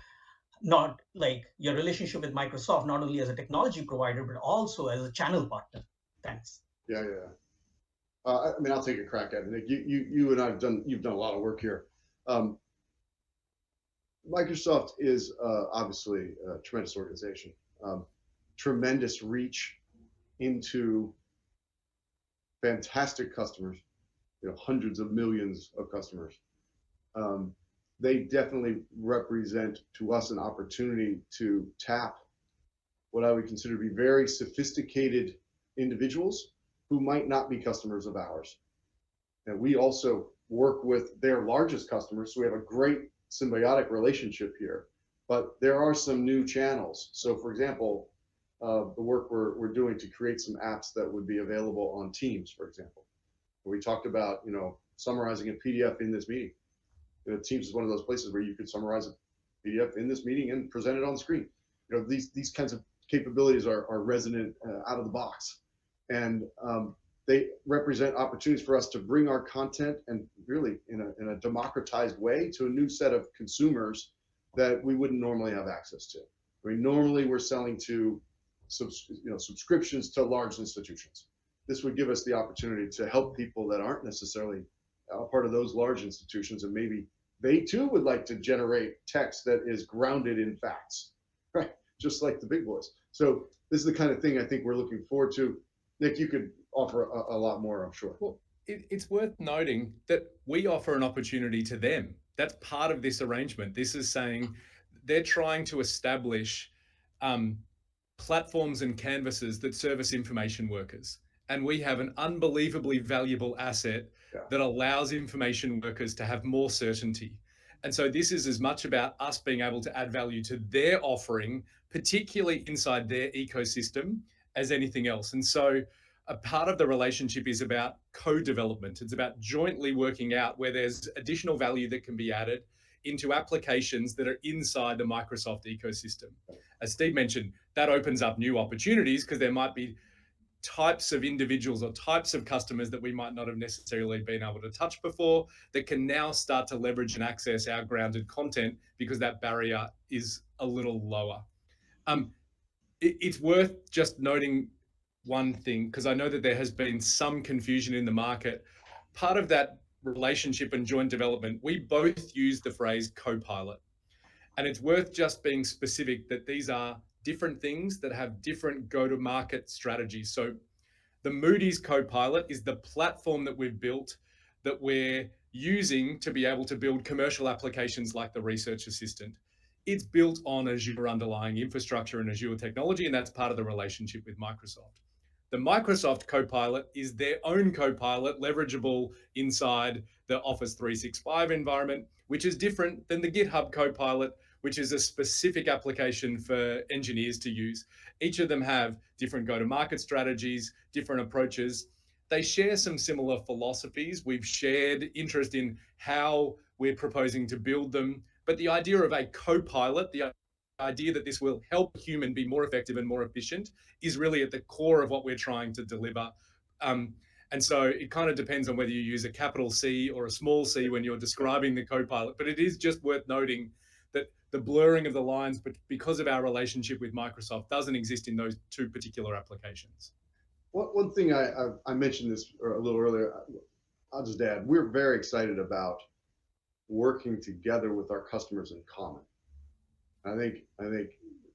not like your relationship with Microsoft, not only as a technology provider, but also as a channel partner. Thanks. Yeah. I mean, I'll take a crack at it. Nick, you and you've done a lot of work here. Microsoft is obviously a tremendous organization, tremendous reach into fantastic customers, hundreds of millions of customers. They definitely represent to us an opportunity to tap what I would consider to be very sophisticated individuals who might not be customers of ours. And we also work with their largest customers, so we have a great symbiotic relationship here. But there are some new channels. So, for example, the work we're doing to create some apps that would be available on Teams, for example. We talked about summarizing a PDF in this meeting. Teams is one of those places where you could summarize a PDF in this meeting and present it on the screen. These kinds of capabilities are resonant out of the box, and they represent opportunities for us to bring our content and really in a democratized way to a new set of consumers that we wouldn't normally have access to. I mean, normally we're selling to subscriptions to large institutions. This would give us the opportunity to help people that aren't necessarily a part of those large institutions, and maybe they too would like to generate text that is grounded in facts, right? Just like the big boys. So this is the kind of thing I think we're looking forward to. Nick, you could offer a lot more, I'm sure. Well, it's worth noting that we offer an opportunity to them. That's part of this arrangement. This is saying they're trying to establish platforms and canvases that service information workers. And we have an unbelievably valuable asset that allows information workers to have more certainty. And so this is as much about us being able to add value to their offering, particularly inside their ecosystem, as anything else. And so a part of the relationship is about co-development. It's about jointly working out where there's additional value that can be added into applications that are inside the Microsoft ecosystem. As Steve mentioned, that opens up new opportunities because there might be types of individuals or types of customers that we might not have necessarily been able to touch before that can now start to leverage and access our grounded content because that barrier is a little lower. It's worth just noting one thing, because I know that there has been some confusion in the market. Part of that relationship and joint development, we both use the phrase co-pilot. And it's worth just being specific that these are different things that have different go-to-market strategies. So the Moody's Copilot is the platform that we've built that we're using to be able to build commercial applications like the Research Assistant. It's built on Azure underlying infrastructure and Azure technology, and that's part of the relationship with Microsoft. The Microsoft Copilot is their own Copilot, leverageable inside the Office 365 environment, which is different than the GitHub Copilot, which is a specific application for engineers to use. Each of them have different go-to-market strategies, different approaches. They share some similar philosophies. We've shared interest in how we're proposing to build them. But the idea of a co-pilot, the idea that this will help a human be more effective and more efficient, is really at the core of what we're trying to deliver. And so it kind of depends on whether you use a capital C or a small c when you're describing the co-pilot. But it is just worth noting that the blurring of the lines, but because of our relationship with Microsoft, doesn't exist in those two particular applications. One thing I mentioned this a little earlier, I'll just add, we're very excited about working together with our customers in common. I think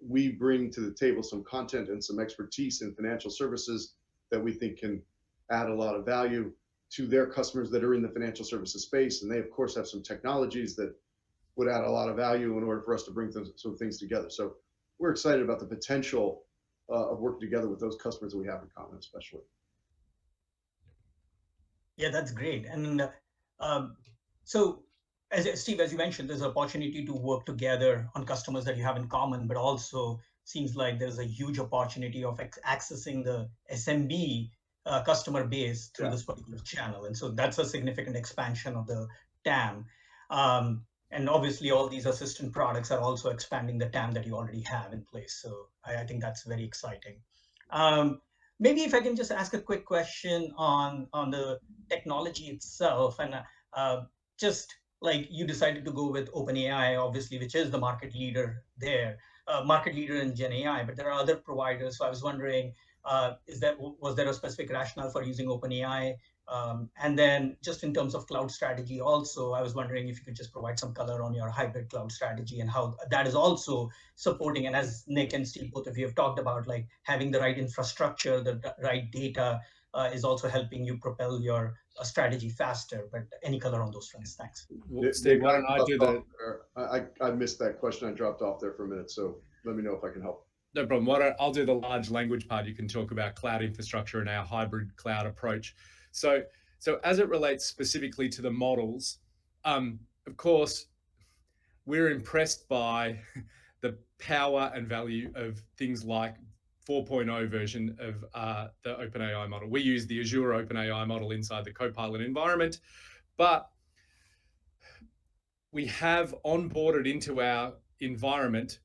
we bring to the table some content and some expertise in financial services that we think can add a lot of value to their customers that are in the financial services space. And they, of course, have some technologies that would add a lot of value in order for us to bring some things together. So we're excited about the potential of working together with those customers that we have in common, especially. Yeah, that's great. And so, Steve, as you mentioned, there's an opportunity to work together on customers that you have in common, but also seems like there's a huge opportunity of accessing the SMB customer base through this particular channel. And so that's a significant expansion of the TAM. And obviously, all these assistant products are also expanding the TAM that you already have in place. So I think that's very exciting. Maybe if I can just ask a quick question on the technology itself, and just like you decided to go with OpenAI, obviously, which is the market leader there, market leader in Gen AI, but there are other providers. So I was wondering, was there a specific rationale for using OpenAI? And then just in terms of cloud strategy also, I was wondering if you could just provide some color on your hybrid cloud strategy and how that is also supporting. And as Nick and Steve, both of you have talked about, like having the right infrastructure, the right data is also helping you propel your strategy faster. But any color on those fronts? Thanks. Well, Steve, why don't I do the... I missed that question. I dropped off there for a minute. So let me know if I can help. No problem. I'll do the large language part. You can talk about cloud infrastructure and our hybrid cloud approach. So as it relates specifically to the models, of course, we're impressed by the power and value of things like 4.0 version of the OpenAI model. We use the Azure OpenAI model inside the Copilot environment, but we have onboarded into our environment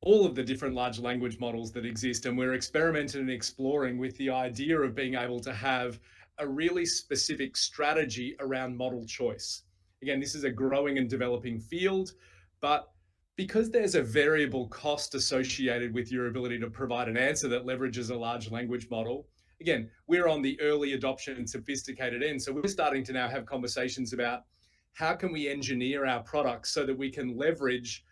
all of the different large language models that exist, and we're experimenting and exploring with the idea of being able to have a really specific strategy around model choice. Again, this is a growing and developing field, but because there's a variable cost associated with your ability to provide an answer that leverages a large language model, again, we're on the early adoption and sophisticated end. So we're starting to now have conversations about how can we engineer our products so that we can leverage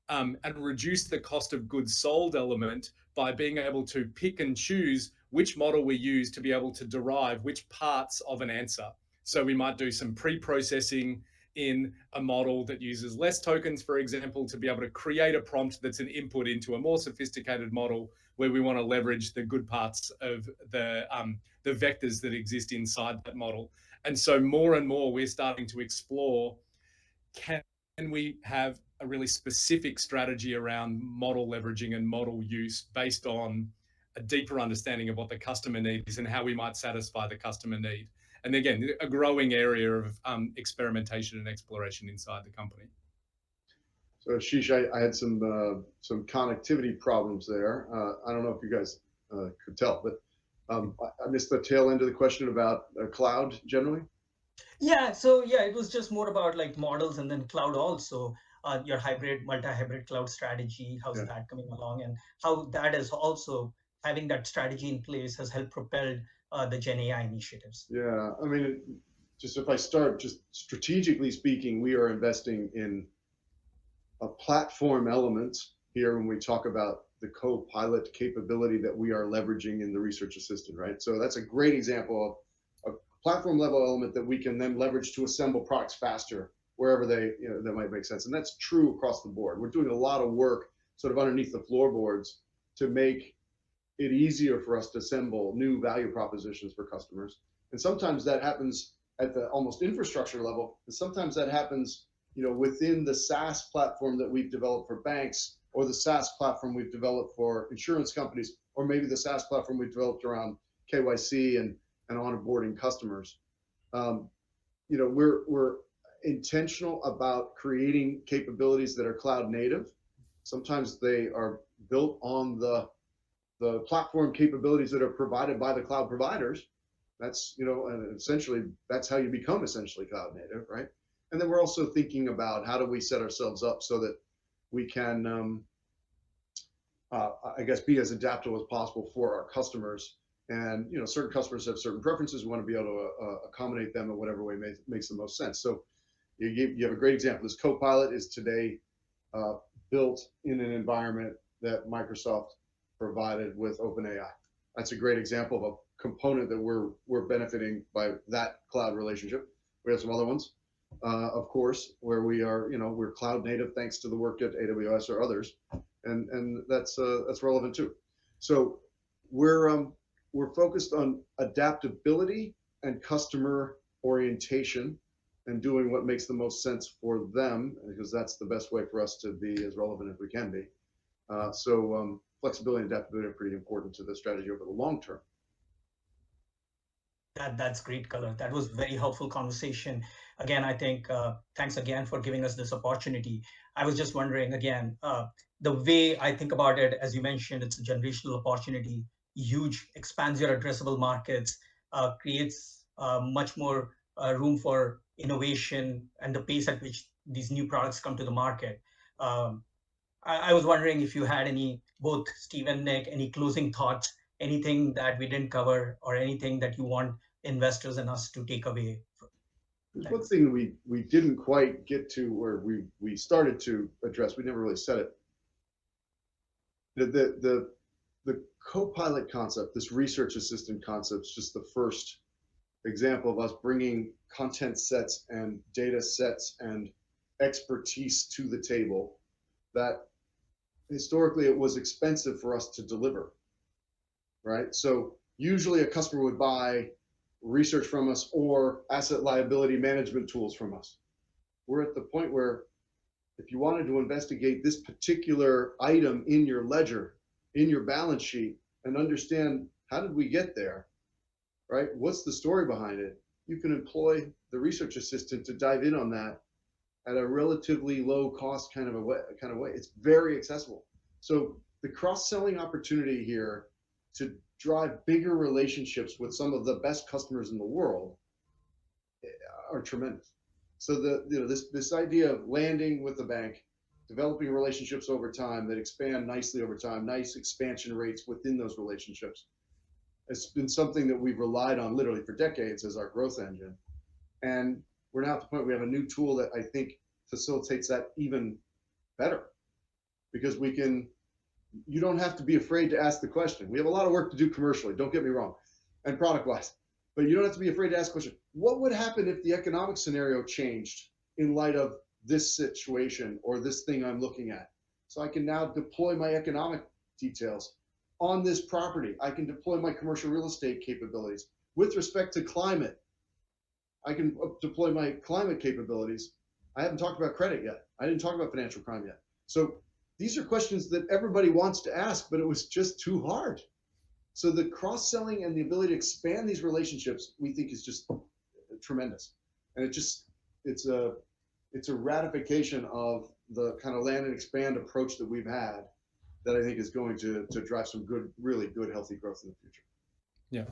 and reduce the cost of goods sold element by being able to pick and choose which model we use to be able to derive which parts of an answer. So we might do some pre-processing in a model that uses less tokens, for example, to be able to create a prompt that's an input into a more sophisticated model where we want to leverage the good parts of the vectors that exist inside that model. And so more and more, we're starting to explore, can we have a really specific strategy around model leveraging and model use based on a deeper understanding of what the customer needs and how we might satisfy the customer need. And again, a growing area of experimentation and exploration inside the company. So Ashish, I had some connectivity problems there. I don't know if you guys could tell, but I missed the tail end of the question about cloud generally. Yeah, so yeah, it was just more about like models and then cloud also. Your multi-hybrid cloud strategy, how's that coming along, and how that is also having that strategy in place has helped propel the Gen AI initiatives. Yeah, I mean, just if I start, just strategically speaking, we are investing in a platform element here when we talk about the Copilot capability that we are leveraging in the research assistant, right? So that's a great example of a platform level element that we can then leverage to assemble products faster wherever that might make sense. And that's true across the board. We're doing a lot of work sort of underneath the floorboards to make it easier for us to assemble new value propositions for customers. And sometimes that happens at the almost infrastructure level, and sometimes that happens within the SaaS platform that we've developed for banks, or the SaaS platform we've developed for insurance companies, or maybe the SaaS platform we've developed around KYC and onboarding customers. We're intentional about creating capabilities that are cloud native. Sometimes they are built on the platform capabilities that are provided by the cloud providers. That's, and essentially that's how you become essentially cloud native, right? And then we're also thinking about how do we set ourselves up so that we can, I guess, be as adaptable as possible for our customers. And certain customers have certain preferences. We want to be able to accommodate them in whatever way makes the most sense. So you have a great example. This Copilot is today built in an environment that Microsoft provided with OpenAI. That's a great example of a component that we're benefiting by that cloud relationship. We have some other ones, of course, where we are, we're cloud native thanks to the work at AWS or others, and that's relevant too. So we're focused on adaptability and customer orientation and doing what makes the most sense for them, because that's the best way for us to be as relevant as we can be. So flexibility and adaptability are pretty important to the strategy over the long term. That's great, color. That was very helpful conversation. Again, I think thanks again for giving us this opportunity. I was just wondering again, the way I think about it, as you mentioned, it's a generational opportunity, huge, expands your addressable markets, creates much more room for innovation and the pace at which these new products come to the market. I was wondering if you had any, both Steve and Nick, any closing thoughts, anything that we didn't cover, or anything that you want investors and us to take away. There's one thing we didn't quite get to, or we started to address. We never really said it. The co-pilot concept, this research assistant concept, is just the first example of us bringing content sets and data sets and expertise to the table that historically it was expensive for us to deliver, right? So usually a customer would buy research from us or asset liability management tools from us. We're at the point where if you wanted to investigate this particular item in your ledger, in your balance sheet, and understand how did we get there, right? What's the story behind it? You can employ the research assistant to dive in on that at a relatively low cost kind of way. It's very accessible. So the cross-selling opportunity here to drive bigger relationships with some of the best customers in the world are tremendous. So this idea of landing with the bank, developing relationships over time that expand nicely over time, nice expansion rates within those relationships, it's been something that we've relied on literally for decades as our growth engine. And we're now at the point we have a new tool that I think facilitates that even better, because you don't have to be afraid to ask the question. We have a lot of work to do commercially, don't get me wrong, and product wise, but you don't have to be afraid to ask the question. What would happen if the economic scenario changed in light of this situation or this thing I'm looking at? So I can now deploy my economic details on this property. I can deploy my commercial real estate capabilities. With respect to climate, I can deploy my climate capabilities. I haven't talked about credit yet. I didn't talk about financial crime yet. So these are questions that everybody wants to ask, but it was just too hard. So the cross-selling and the ability to expand these relationships, we think, is just tremendous. And it's a ratification of the kind of land and expand approach that we've had that I think is going to drive some good, really good, healthy growth in the future. Yeah.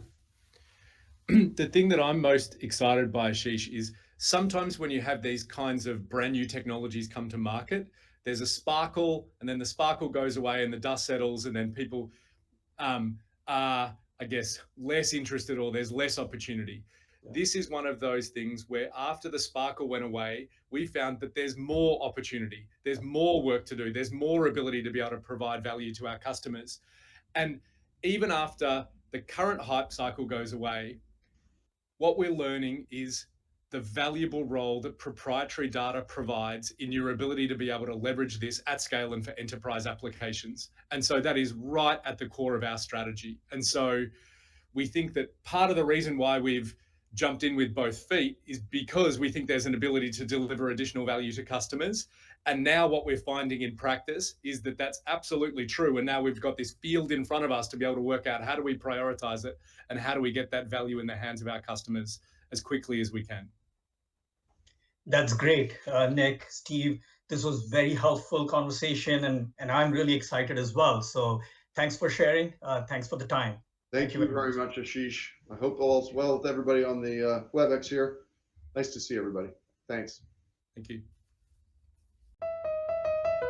The thing that I'm most excited by, Ashish, is sometimes when you have these kinds of brand new technologies come to market, there's a sparkle, and then the sparkle goes away and the dust settles, and then people are, I guess, less interested, or there's less opportunity. Yeah. This is one of those things where after the sparkle went away, we found that there's more opportunity, there's more work to do, there's more ability to be able to provide value to our customers. And even after the current hype cycle goes away, what we're learning is the valuable role that proprietary data provides in your ability to be able to leverage this at scale and for enterprise applications. And so that is right at the core of our strategy. And so we think that part of the reason why we've jumped in with both feet is because we think there's an ability to deliver additional value to customers. And now what we're finding in practice is that that's absolutely true. And now we've got this field in front of us to be able to work out how do we prioritize it and how do we get that value in the hands of our customers as quickly as we can. That's great, Nick, Steve. This was very helpful conversation, and I'm really excited as well. So thanks for sharing. Thanks for the time. Thank you very much, Ashish. I hope all's well with everybody on the WebEx here. Nice to see everybody. Thanks. Thank you.